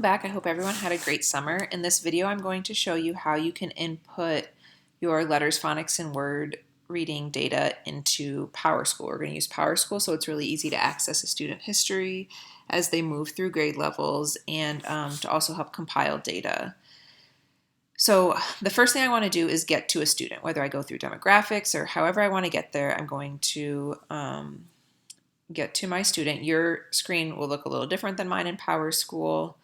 Back. I hope everyone had a great summer. In this video, I'm going to show you how you can input your letters, phonics, and word reading data into Powerschool. We're going to use Powerschool, so it's really easy to access a student history as they move through grade levels and to also help compile data. So the first thing I want to do is get to a student, whether I go through demographics or however I want to get there. I'm going to get to my student. Your screen will look a little different than mine in Powerschool.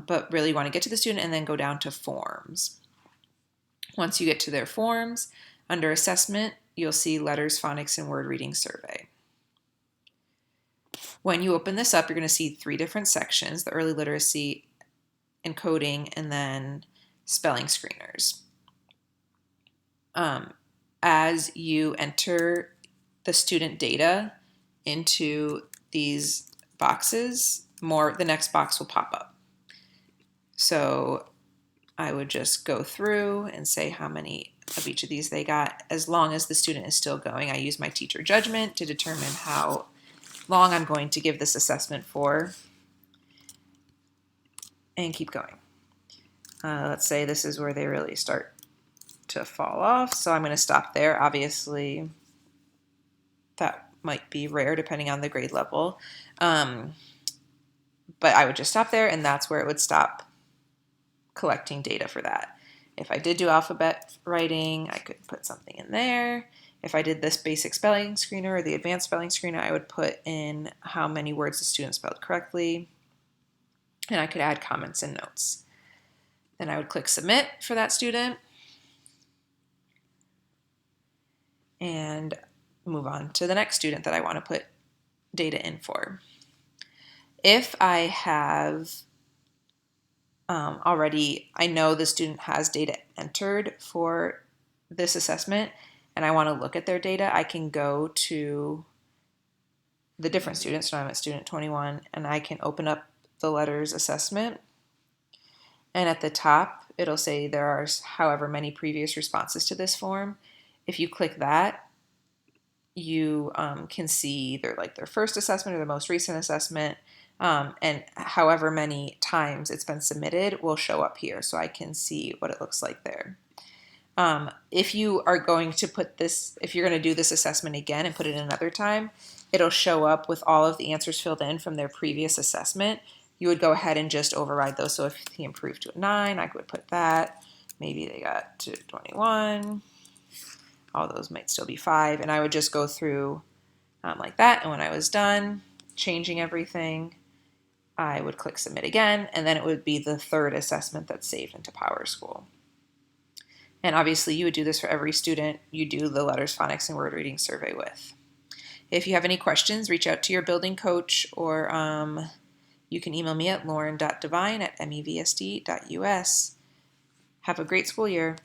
But really you want to get to the student and then go down to forms. Once you get to their forms, under assessment, you'll see letters, phonics, and word reading survey. When you open this up, you're going to see three different sections: the early literacy, encoding, and then spelling screeners. As you enter the student data into these boxes, the next box will pop up. So I would just go through and say how many of each of these they got. As long as the student is still going, I use my teacher judgment to determine how long I'm going to give this assessment for and keep going. Let's say this is where they really start to fall off, so I'm going to stop there. Obviously, that might be rare depending on the grade level, but I would just stop there, and that's where it would stop collecting data for that. If I did do alphabet writing, I could put something in there. If I did this basic spelling screener or the advanced spelling screener, I would put in how many words the student spelled correctly, and I could add comments and notes. Then I would click submit for that student and move on to the next student that I want to put data in for. If I have I know the student has data entered for this assessment and I want to look at their data, I can go to the different students. So I'm at student 21 and I can open up the letters assessment, and at the top it'll say there are however many previous responses to this form. If you click that, you can see either like their first assessment or the most recent assessment, and however many times it's been submitted will show up here, so I can see what it looks like there. If you are going to if you're going to do this assessment again and put it in another time, it'll show up with all of the answers filled in from their previous assessment. You would go ahead and just override those. So if he improved to a 9, I would put that. Maybe they got to 21. All those might still be 5, and I would just go through like that. And when I was done changing everything, I would click submit again, and then it would be the third assessment that's saved into Powerschool. And obviously you would do this for every student you do the letters, phonics, and word reading survey with. If you have any questions, reach out to your building coach, or you can email me at lauren.devine@mevsd.us. Have a great school year.